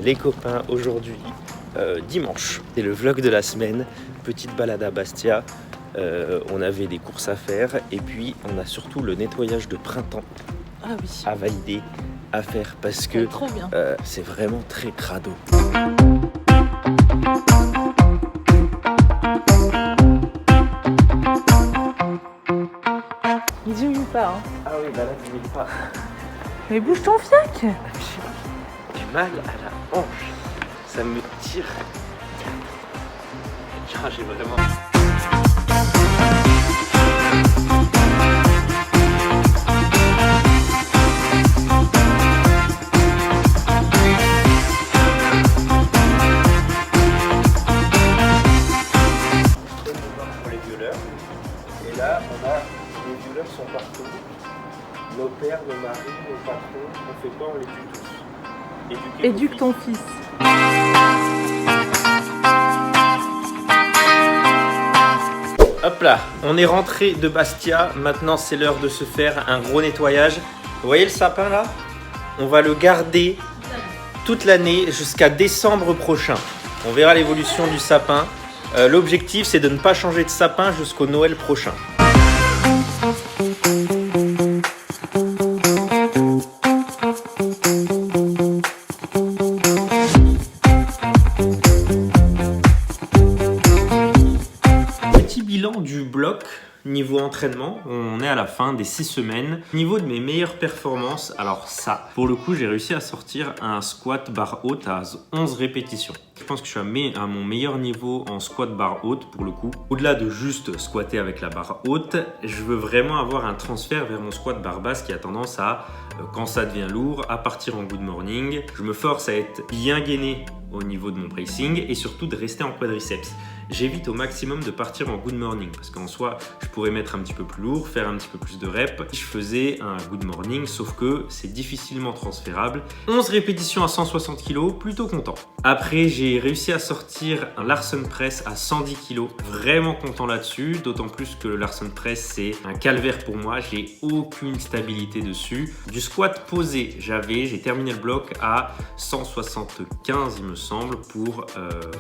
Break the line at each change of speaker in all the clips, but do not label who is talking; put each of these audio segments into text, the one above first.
Les copains, aujourd'hui, dimanche, c'est le vlog de la semaine, petite balade à Bastia, on avait des courses à faire et puis on a surtout le nettoyage de printemps à valider, à faire parce que c'est vraiment très crado.
Il diminue pas hein.
Ah oui, bah là tu mets pas.
Mais bouge ton fiac.
J'ai du mal à la hanche, ça me tire. Ah, j'ai vraiment... Pour les violeurs. Et là, on a les violeurs sont partout. Nos pères, nos maris, nos patrons, on fait quoi? On les tue tous.
Éduque ton fils.
Hop là, on est rentré de Bastia. Maintenant, c'est l'heure de se faire un gros nettoyage. Vous voyez le sapin là? On va le garder toute l'année jusqu'à décembre prochain. On verra l'évolution du sapin. L'objectif, c'est de ne pas changer de sapin jusqu'au Noël prochain. Du bloc niveau entraînement, on est à la fin des 6 semaines. Niveau de mes meilleures performances, alors ça, pour le coup, j'ai réussi à sortir un squat barre haute à 11 répétitions. Je pense que je suis à mon meilleur niveau en squat barre haute pour le coup. Au-delà de juste squatter avec la barre haute, je veux vraiment avoir un transfert vers mon squat barre basse qui a tendance à, quand ça devient lourd, à partir en good morning. Je me force à être bien gainé au niveau de mon bracing et surtout de rester en quadriceps. J'évite au maximum de partir en good morning parce qu'en soi, je pourrais mettre un petit peu plus lourd, faire un petit peu plus de reps. Je faisais un good morning, sauf que c'est difficilement transférable. 11 répétitions à 160 kg, plutôt content. Après, j'ai réussi à sortir un Larsen Press à 110 kg. Vraiment content là-dessus, d'autant plus que le Larsen Press, c'est un calvaire pour moi. J'ai aucune stabilité dessus. Du squat posé, j'ai terminé le bloc à 175, il me semble, pour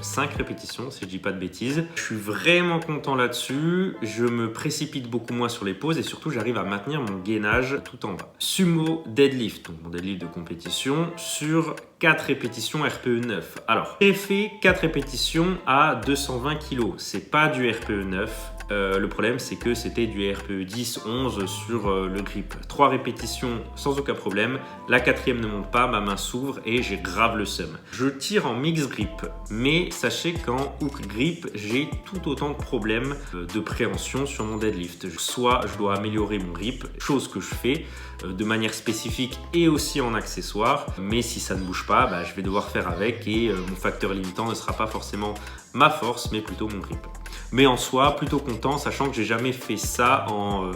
5 répétitions, si je dis pas de bêtises. Je suis vraiment content là-dessus, je me précipite beaucoup moins sur les pauses et surtout j'arrive à maintenir mon gainage tout en bas. Sumo deadlift, donc mon deadlift de compétition sur 4 répétitions RPE 9. Alors, j'ai fait 4 répétitions à 220 kg, c'est pas du RPE 9. Le problème, c'est que c'était du RPE 10, 11 sur le grip. 3 répétitions sans aucun problème. La 4e ne monte pas, ma main s'ouvre et j'ai grave le seum. Je tire en mix grip, mais sachez qu'en hook grip, j'ai tout autant de problèmes de préhension sur mon deadlift. Soit je dois améliorer mon grip, chose que je fais de manière spécifique et aussi en accessoire. Mais si ça ne bouge pas, je vais devoir faire avec et mon facteur limitant ne sera pas forcément ma force, mais plutôt mon grip. Mais en soi, plutôt content, sachant que j'ai jamais fait ça en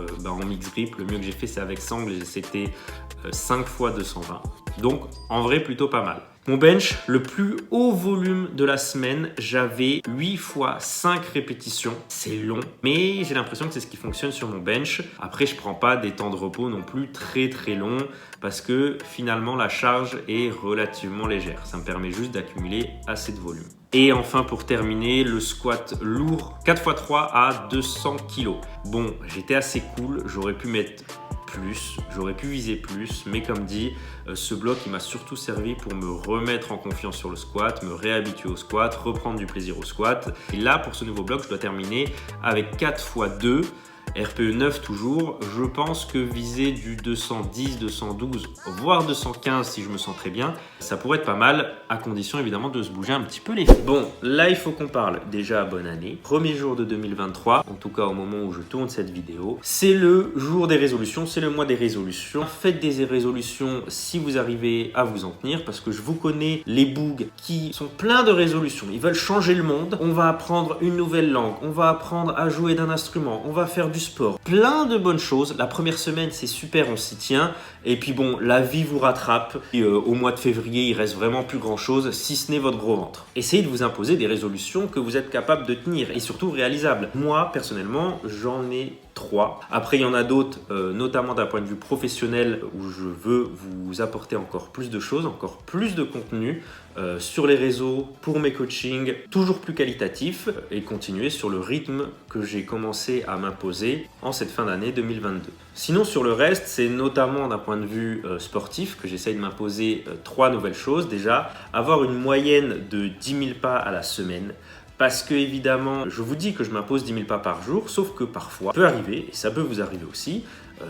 mix grip. Le mieux que j'ai fait, c'est avec sangle et c'était 5 fois 220. Donc, en vrai, plutôt pas mal. Mon bench, le plus haut volume de la semaine, j'avais 8 fois 5 répétitions. C'est long, mais j'ai l'impression que c'est ce qui fonctionne sur mon bench. Après, je prends pas des temps de repos non plus très longs parce que finalement, la charge est relativement légère. Ça me permet juste d'accumuler assez de volume. Et enfin, pour terminer, le squat lourd 4x3 à 200 kg. Bon, j'étais assez cool, j'aurais pu mettre plus, j'aurais pu viser plus, mais comme dit, ce bloc il m'a surtout servi pour me remettre en confiance sur le squat, me réhabituer au squat, reprendre du plaisir au squat. Et là, pour ce nouveau bloc, je dois terminer avec 4 x 2. RPE 9 toujours, je pense que viser du 210, 212, voire 215 si je me sens très bien, ça pourrait être pas mal, à condition évidemment de se bouger un petit peu les fesses. Bon, là il faut qu'on parle déjà bonne année, premier jour de 2023, en tout cas au moment où je tourne cette vidéo. C'est le jour des résolutions, c'est le mois des résolutions. Faites des résolutions si vous arrivez à vous en tenir, parce que je vous connais les bougs qui sont pleins de résolutions, ils veulent changer le monde. On va apprendre une nouvelle langue, on va apprendre à jouer d'un instrument, on va faire du sport, plein de bonnes choses. La première semaine c'est super, on s'y tient, et puis bon, la vie vous rattrape et, au mois de février il reste vraiment plus grand chose si ce n'est votre gros ventre. Essayez de vous imposer des résolutions que vous êtes capable de tenir et surtout réalisables. Moi personnellement j'en ai 3. Après, il y en a d'autres, notamment d'un point de vue professionnel, où je veux vous apporter encore plus de choses, encore plus de contenu sur les réseaux, pour mes coachings, toujours plus qualitatifs, et continuer sur le rythme que j'ai commencé à m'imposer en cette fin d'année 2022. Sinon, sur le reste, c'est notamment d'un point de vue sportif que j'essaye de m'imposer 3 nouvelles choses. Déjà, avoir une moyenne de 10 000 pas à la semaine. Parce que évidemment, je vous dis que je m'impose 10 000 pas par jour, sauf que parfois, ça peut arriver, et ça peut vous arriver aussi,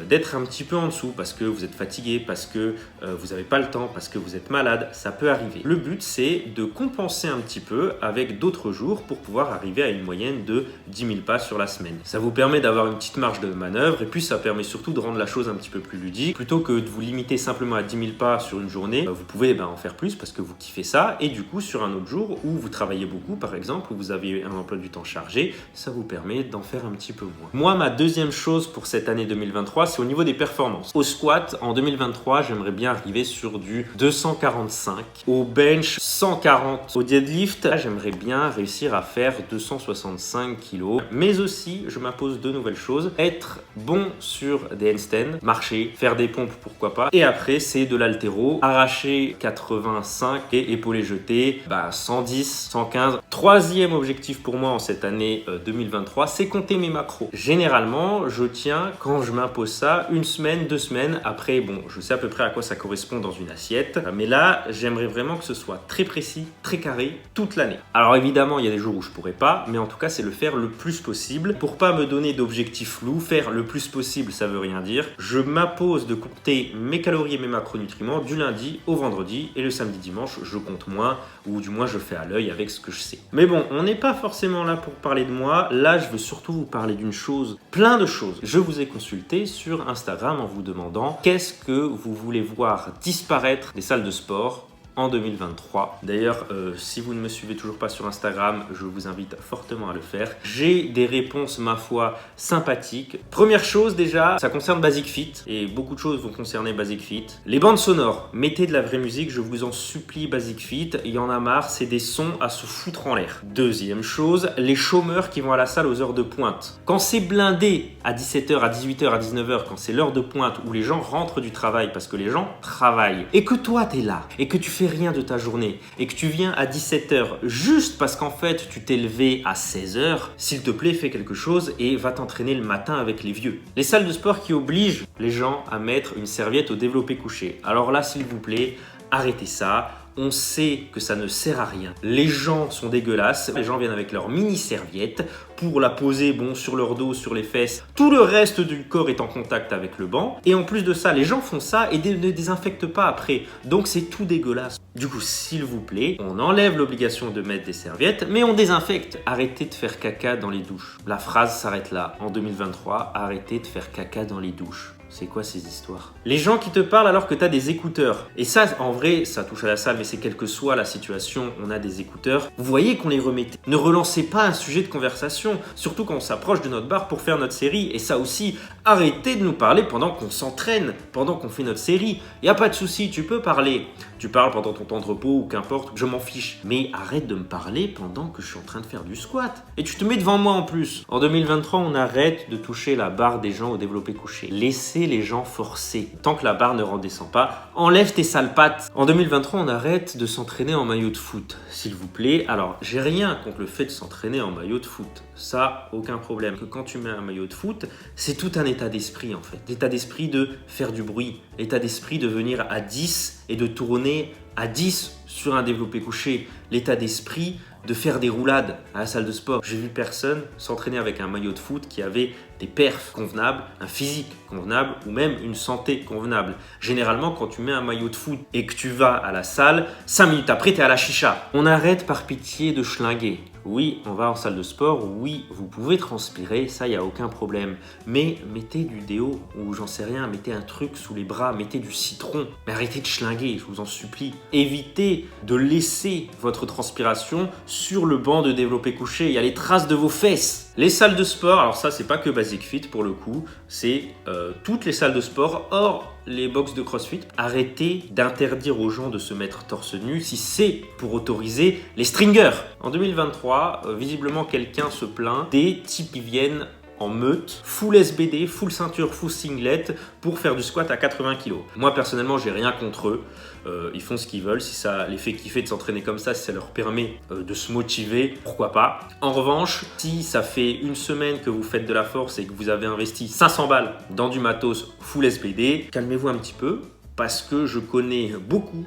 d'être un petit peu en dessous parce que vous êtes fatigué, parce que vous n'avez pas le temps, parce que vous êtes malade, ça peut arriver. Le but, c'est de compenser un petit peu avec d'autres jours pour pouvoir arriver à une moyenne de 10 000 pas sur la semaine. Ça vous permet d'avoir une petite marge de manœuvre et puis ça permet surtout de rendre la chose un petit peu plus ludique. Plutôt que de vous limiter simplement à 10 000 pas sur une journée, vous pouvez en faire plus parce que vous kiffez ça et du coup sur un autre jour où vous travaillez beaucoup par exemple, où vous avez un emploi du temps chargé, ça vous permet d'en faire un petit peu moins. Moi, ma deuxième chose pour cette année 2023, c'est au niveau des performances. Au squat, en 2023, j'aimerais bien arriver sur du 245. Au bench, 140. Au deadlift, j'aimerais bien réussir à faire 265 kg. Mais aussi, je m'impose 2 nouvelles choses. Être bon sur des handstands, marcher, faire des pompes, pourquoi pas. Et après, c'est de l'haltéro, arracher 85 et épauler jeté, 110, 115. Troisième objectif pour moi en cette année 2023, c'est compter mes macros. Généralement, je tiens, quand je m'impose ça, 1 semaine, 2 semaines. Après, je sais à peu près à quoi ça correspond dans une assiette. Mais là, j'aimerais vraiment que ce soit très précis, très carré, toute l'année. Alors évidemment, il y a des jours où je pourrais pas, mais en tout cas, c'est le faire le plus possible. Pour pas me donner d'objectifs flous, faire le plus possible, ça veut rien dire. Je m'impose de compter mes calories et mes macronutriments du lundi au vendredi. Et le samedi, dimanche, je compte moins, ou du moins je fais à l'œil avec ce que je sais. Mais bon, on n'est pas forcément là pour parler de moi. Là, je veux surtout vous parler d'une chose, plein de choses. Je vous ai consulté sur Instagram en vous demandant qu'est-ce que vous voulez voir disparaître des salles de sport en 2023. D'ailleurs, si vous ne me suivez toujours pas sur Instagram, je vous invite fortement à le faire. J'ai des réponses, ma foi, sympathiques. Première chose déjà, ça concerne Basic Fit et beaucoup de choses vont concerner Basic Fit. Les bandes sonores, mettez de la vraie musique, je vous en supplie Basic Fit. Il y en a marre, c'est des sons à se foutre en l'air. Deuxième chose, les chômeurs qui vont à la salle aux heures de pointe. Quand c'est blindé à 17h, à 18h, à 19h, quand c'est l'heure de pointe où les gens rentrent du travail parce que les gens travaillent et que toi t'es là et que tu fais rien de ta journée et que tu viens à 17h juste parce qu'en fait tu t'es levé à 16h, s'il te plaît fais quelque chose et va t'entraîner le matin avec les vieux. Les salles de sport qui obligent les gens à mettre une serviette au développé couché. Alors là s'il vous plaît, arrêtez ça. On sait que ça ne sert à rien. Les gens sont dégueulasses. Les gens viennent avec leur mini serviette pour la poser sur leur dos, sur les fesses. Tout le reste du corps est en contact avec le banc. Et en plus de ça, les gens font ça et ne désinfectent pas après. Donc c'est tout dégueulasse. Du coup, s'il vous plaît, on enlève l'obligation de mettre des serviettes, mais on désinfecte. Arrêtez de faire caca dans les douches. La phrase s'arrête là. En 2023, arrêtez de faire caca dans les douches. C'est quoi ces histoires? Les gens qui te parlent alors que tu as des écouteurs. Et ça, en vrai, ça touche à la salle, mais c'est quelle que soit la situation, on a des écouteurs. Vous voyez qu'on les remet. Ne relancez pas un sujet de conversation, surtout quand on s'approche de notre bar pour faire notre série. Et ça aussi, arrêtez de nous parler pendant qu'on s'entraîne, pendant qu'on fait notre série. Y a pas de souci, tu peux parler. Tu parles pendant ton temps de repos ou qu'importe, je m'en fiche. Mais arrête de me parler pendant que je suis en train de faire du squat. Et tu te mets devant moi en plus. En 2023, on arrête de toucher la barre des gens au développé couché. Laissez les gens forcer. Tant que la barre ne redescend pas, enlève tes sales pattes. En 2023, on arrête de s'entraîner en maillot de foot, s'il vous plaît. Alors, j'ai rien contre le fait de s'entraîner en maillot de foot. Ça, aucun problème. Que quand tu mets un maillot de foot, c'est tout un état d'esprit en fait. L'état d'esprit de faire du bruit. L'état d'esprit de venir à 10 et de tourner à 10 sur un développé couché. L'état d'esprit de faire des roulades à la salle de sport. J'ai vu personne s'entraîner avec un maillot de foot qui avait des perfs convenables, un physique convenable ou même une santé convenable. Généralement, quand tu mets un maillot de foot et que tu vas à la salle, 5 minutes après, tu es à la chicha. On arrête par pitié de schlinguer. Oui, on va en salle de sport, oui, vous pouvez transpirer, ça, il n'y a aucun problème. Mais mettez du déo ou j'en sais rien, mettez un truc sous les bras, mettez du citron. Mais arrêtez de schlinguer, je vous en supplie. Évitez de laisser votre transpiration sur le banc de développé couché. Il y a les traces de vos fesses. Les salles de sport, alors ça, c'est pas que Basic Fit pour le coup, c'est toutes les salles de sport hors les box de CrossFit. Arrêtez d'interdire aux gens de se mettre torse nu si c'est pour autoriser les stringers. En 2023, visiblement quelqu'un se plaint des types qui viennent en meute, full SBD, full ceinture, full singlet pour faire du squat à 80 kg. Moi personnellement, j'ai rien contre eux. Ils font ce qu'ils veulent. Si ça les fait kiffer de s'entraîner comme ça, si ça leur permet de se motiver, pourquoi pas. En revanche, si ça fait une semaine que vous faites de la force et que vous avez investi 500 balles dans du matos full SBD, calmez-vous un petit peu. Parce que je connais beaucoup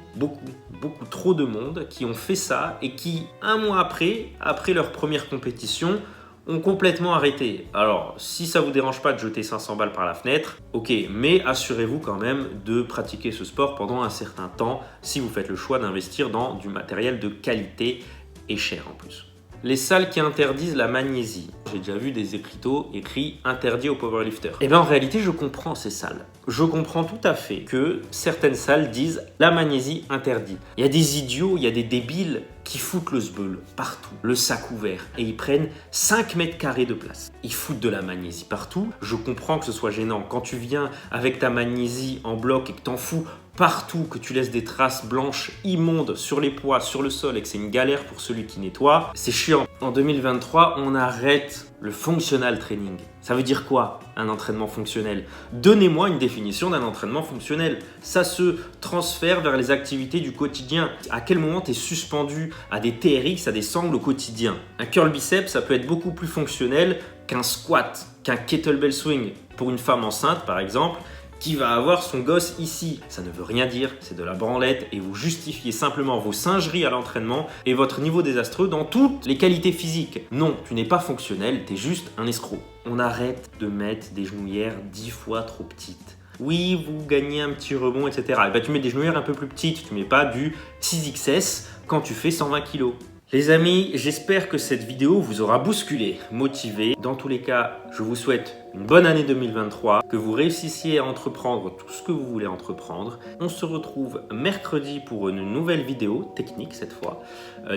trop de monde qui ont fait ça et qui, un mois après leur première compétition, ont complètement arrêté. Alors, si ça vous dérange pas de jeter 500 balles par la fenêtre, ok, mais assurez-vous quand même de pratiquer ce sport pendant un certain temps si vous faites le choix d'investir dans du matériel de qualité et cher en plus. Les salles qui interdisent la magnésie. J'ai déjà vu des écriteaux écrits « interdit aux powerlifters ». Et bien en réalité, je comprends ces salles. Je comprends tout à fait que certaines salles disent « la magnésie interdit ». Il y a des idiots, il y a des débiles qui foutent le sbeul partout, le sac ouvert, et ils prennent 5 mètres carrés de place. Ils foutent de la magnésie partout. Je comprends que ce soit gênant. Quand tu viens avec ta magnésie en bloc et que t'en fous partout, que tu laisses des traces blanches immondes sur les poids, sur le sol et que c'est une galère pour celui qui nettoie, c'est chiant. En 2023, on arrête le functional training. Ça veut dire quoi, un entraînement fonctionnel? Donnez-moi une définition d'un entraînement fonctionnel. Ça se transfère vers les activités du quotidien. À quel moment tu es suspendu à des TRX, à des sangles au quotidien? Un curl biceps, ça peut être beaucoup plus fonctionnel qu'un squat, qu'un kettlebell swing. Pour une femme enceinte, par exemple, qui va avoir son gosse ici. Ça ne veut rien dire, c'est de la branlette et vous justifiez simplement vos singeries à l'entraînement et votre niveau désastreux dans toutes les qualités physiques. Non, tu n'es pas fonctionnel, tu es juste un escroc. On arrête de mettre des genouillères 10 fois trop petites. Oui, vous gagnez un petit rebond, etc. Et ben, tu mets des genouillères un peu plus petites, tu mets pas du 6XS quand tu fais 120 kg. Les amis, j'espère que cette vidéo vous aura bousculé, motivé. Dans tous les cas, je vous souhaite une bonne année 2023, que vous réussissiez à entreprendre tout ce que vous voulez entreprendre. On se retrouve mercredi pour une nouvelle vidéo, technique cette fois.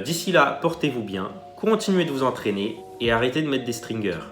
D'ici là, portez-vous bien, continuez de vous entraîner et arrêtez de mettre des stringers.